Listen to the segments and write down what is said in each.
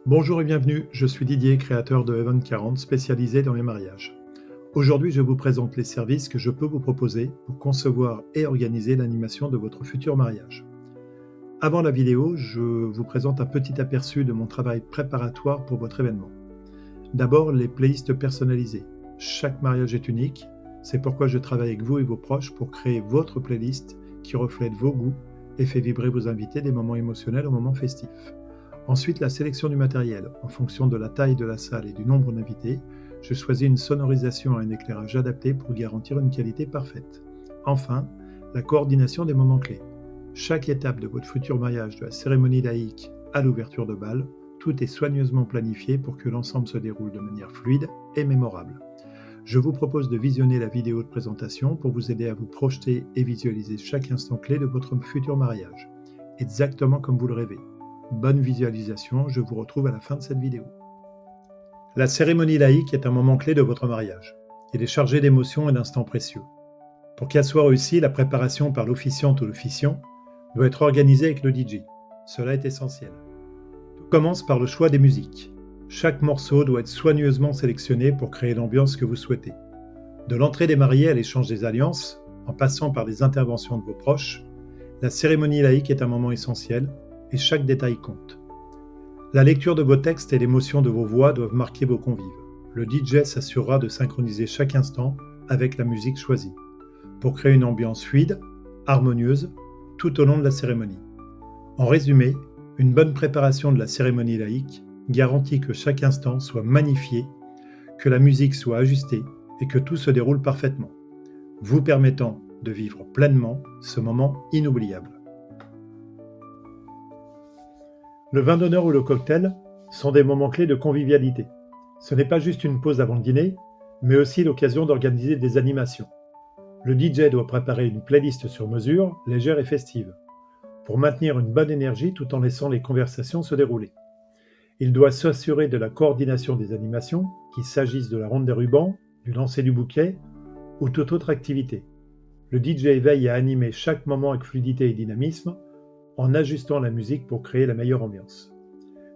Bonjour et bienvenue, je suis Didier, créateur de Heaven 40, spécialisé dans les mariages. Aujourd'hui, je vous présente les services que je peux vous proposer pour concevoir et organiser l'animation de votre futur mariage. Avant la vidéo, je vous présente un petit aperçu de mon travail préparatoire pour votre événement. D'abord, les playlists personnalisées. Chaque mariage est unique, c'est pourquoi je travaille avec vous et vos proches pour créer votre playlist qui reflète vos goûts et fait vibrer vos invités des moments émotionnels aux moments festifs. Ensuite, la sélection du matériel. En fonction de la taille de la salle et du nombre d'invités, je choisis une sonorisation et un éclairage adapté pour garantir une qualité parfaite. Enfin, la coordination des moments clés. Chaque étape de votre futur mariage, de la cérémonie laïque à l'ouverture de bal, tout est soigneusement planifié pour que l'ensemble se déroule de manière fluide et mémorable. Je vous propose de visionner la vidéo de présentation pour vous aider à vous projeter et visualiser chaque instant clé de votre futur mariage, exactement comme vous le rêvez. Bonne visualisation, je vous retrouve à la fin de cette vidéo. La cérémonie laïque est un moment clé de votre mariage. Il est chargé d'émotions et d'instants précieux. Pour qu'elle soit réussie, la préparation par l'officiante ou l'officiant doit être organisée avec le DJ. Cela est essentiel. Tout commence par le choix des musiques. Chaque morceau doit être soigneusement sélectionné pour créer l'ambiance que vous souhaitez. De l'entrée des mariés à l'échange des alliances, en passant par les interventions de vos proches, la cérémonie laïque est un moment essentiel et chaque détail compte. La lecture de vos textes et l'émotion de vos voix doivent marquer vos convives. Le DJ s'assurera de synchroniser chaque instant avec la musique choisie, pour créer une ambiance fluide, harmonieuse, tout au long de la cérémonie. En résumé, une bonne préparation de la cérémonie laïque garantit que chaque instant soit magnifié, que la musique soit ajustée et que tout se déroule parfaitement, vous permettant de vivre pleinement ce moment inoubliable. Le vin d'honneur ou le cocktail sont des moments clés de convivialité. Ce n'est pas juste une pause avant le dîner, mais aussi l'occasion d'organiser des animations. Le DJ doit préparer une playlist sur mesure, légère et festive, pour maintenir une bonne énergie tout en laissant les conversations se dérouler. Il doit s'assurer de la coordination des animations, qu'il s'agisse de la ronde des rubans, du lancer du bouquet ou toute autre activité. Le DJ veille à animer chaque moment avec fluidité et dynamisme, en ajustant la musique pour créer la meilleure ambiance.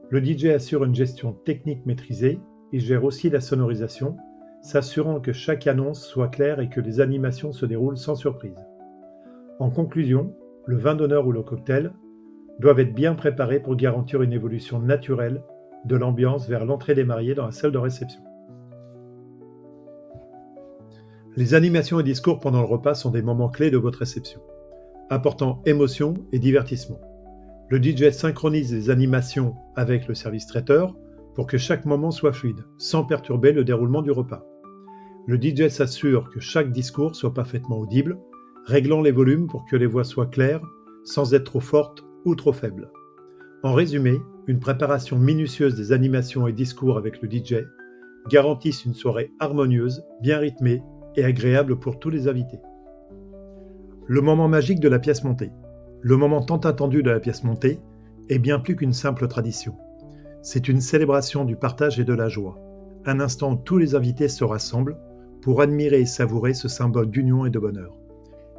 Le DJ assure une gestion technique maîtrisée et gère aussi la sonorisation, s'assurant que chaque annonce soit claire et que les animations se déroulent sans surprise. En conclusion, le vin d'honneur ou le cocktail doivent être bien préparés pour garantir une évolution naturelle de l'ambiance vers l'entrée des mariés dans la salle de réception. Les animations et discours pendant le repas sont des moments clés de votre réception, apportant émotion et divertissement. Le DJ synchronise les animations avec le service traiteur pour que chaque moment soit fluide, sans perturber le déroulement du repas. Le DJ s'assure que chaque discours soit parfaitement audible, réglant les volumes pour que les voix soient claires, sans être trop fortes ou trop faibles. En résumé, une préparation minutieuse des animations et discours avec le DJ garantissent une soirée harmonieuse, bien rythmée et agréable pour tous les invités. Le moment magique de la pièce montée. Le moment tant attendu de la pièce montée est bien plus qu'une simple tradition. C'est une célébration du partage et de la joie, un instant où tous les invités se rassemblent pour admirer et savourer ce symbole d'union et de bonheur.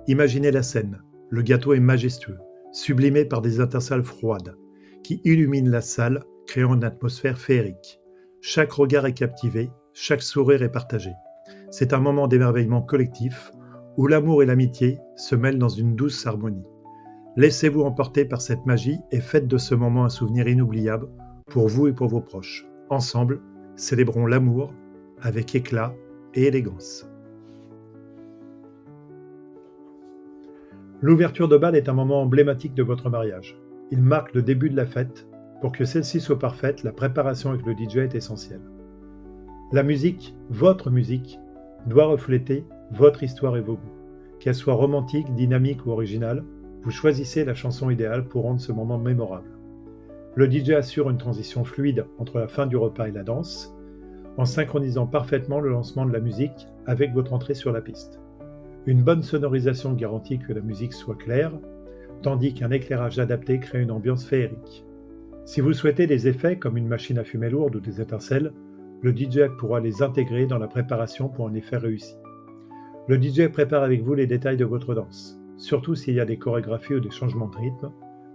Imaginez la scène, le gâteau est majestueux, sublimé par des étincelles froides, qui illuminent la salle, créant une atmosphère féerique. Chaque regard est captivé, chaque sourire est partagé. C'est un moment d'émerveillement collectif, où l'amour et l'amitié se mêlent dans une douce harmonie. Laissez-vous emporter par cette magie et faites de ce moment un souvenir inoubliable pour vous et pour vos proches. Ensemble, célébrons l'amour avec éclat et élégance. L'ouverture de bal est un moment emblématique de votre mariage. Il marque le début de la fête. Pour que celle-ci soit parfaite, la préparation avec le DJ est essentielle. La musique, votre musique, doit refléter votre histoire et vos goûts. Qu'elle soit romantique, dynamique ou originale, vous choisissez la chanson idéale pour rendre ce moment mémorable. Le DJ assure une transition fluide entre la fin du repas et la danse, en synchronisant parfaitement le lancement de la musique avec votre entrée sur la piste. Une bonne sonorisation garantit que la musique soit claire, tandis qu'un éclairage adapté crée une ambiance féerique. Si vous souhaitez des effets comme une machine à fumer lourde ou des étincelles, le DJ pourra les intégrer dans la préparation pour un effet réussi. Le DJ prépare avec vous les détails de votre danse, surtout s'il y a des chorégraphies ou des changements de rythme,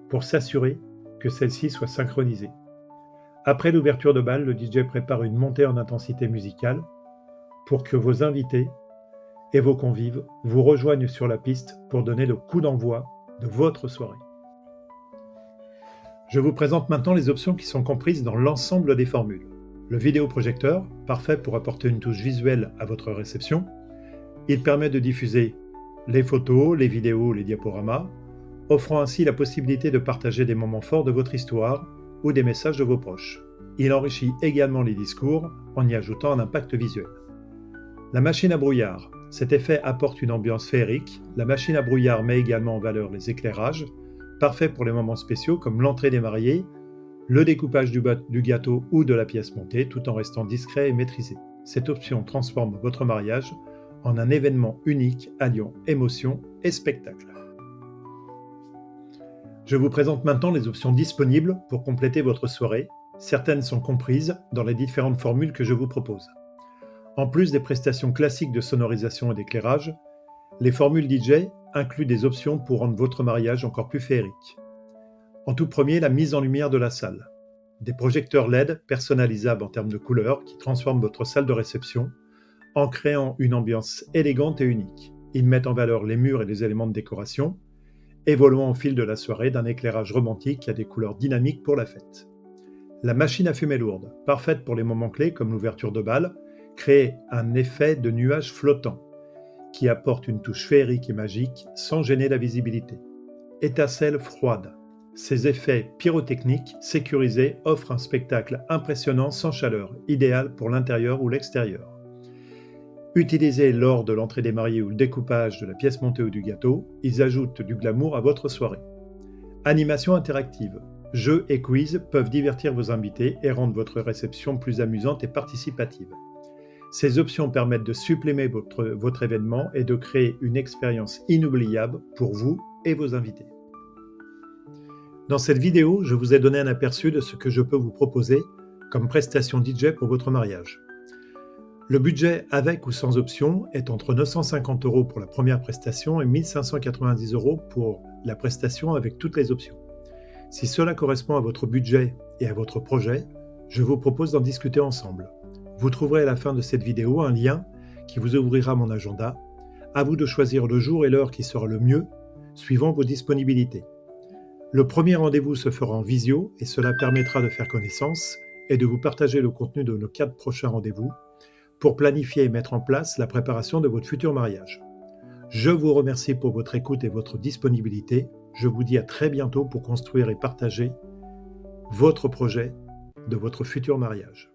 pour s'assurer que celle-ci soit synchronisée. Après l'ouverture de bal, le DJ prépare une montée en intensité musicale pour que vos invités et vos convives vous rejoignent sur la piste pour donner le coup d'envoi de votre soirée. Je vous présente maintenant les options qui sont comprises dans l'ensemble des formules. Le vidéoprojecteur, parfait pour apporter une touche visuelle à votre réception. Il permet de diffuser les photos, les vidéos, les diaporamas, offrant ainsi la possibilité de partager des moments forts de votre histoire ou des messages de vos proches. Il enrichit également les discours en y ajoutant un impact visuel. La machine à brouillard. Cet effet apporte une ambiance féerique. La machine à brouillard met également en valeur les éclairages, parfait pour les moments spéciaux comme l'entrée des mariés, le découpage du gâteau ou de la pièce montée, tout en restant discret et maîtrisé. Cette option transforme votre mariage en un événement unique alliant émotion et spectacle. Je vous présente maintenant les options disponibles pour compléter votre soirée. Certaines sont comprises dans les différentes formules que je vous propose. En plus des prestations classiques de sonorisation et d'éclairage, les formules DJ incluent des options pour rendre votre mariage encore plus féerique. En tout premier, la mise en lumière de la salle. Des projecteurs LED personnalisables en termes de couleurs qui transforment votre salle de réception en créant une ambiance élégante et unique. Ils mettent en valeur les murs et les éléments de décoration, évoluant au fil de la soirée d'un éclairage romantique à des couleurs dynamiques pour la fête. La machine à fumée lourde, parfaite pour les moments clés comme l'ouverture de bal, crée un effet de nuage flottant qui apporte une touche féerique et magique sans gêner la visibilité. Étincelle froide. Ces effets pyrotechniques sécurisés offrent un spectacle impressionnant sans chaleur, idéal pour l'intérieur ou l'extérieur. Utilisés lors de l'entrée des mariés ou le découpage de la pièce montée ou du gâteau, ils ajoutent du glamour à votre soirée. Animation interactive. Jeux et quiz peuvent divertir vos invités et rendre votre réception plus amusante et participative. Ces options permettent de supplémer votre événement et de créer une expérience inoubliable pour vous et vos invités. Dans cette vidéo, je vous ai donné un aperçu de ce que je peux vous proposer comme prestation DJ pour votre mariage. Le budget avec ou sans option est entre 950 € pour la première prestation et 1590 € pour la prestation avec toutes les options. Si cela correspond à votre budget et à votre projet, je vous propose d'en discuter ensemble. Vous trouverez à la fin de cette vidéo un lien qui vous ouvrira mon agenda. À vous de choisir le jour et l'heure qui sera le mieux, suivant vos disponibilités. Le premier rendez-vous se fera en visio et cela permettra de faire connaissance et de vous partager le contenu de nos 4 prochains rendez-vous pour planifier et mettre en place la préparation de votre futur mariage. Je vous remercie pour votre écoute et votre disponibilité. Je vous dis à très bientôt pour construire et partager votre projet de votre futur mariage.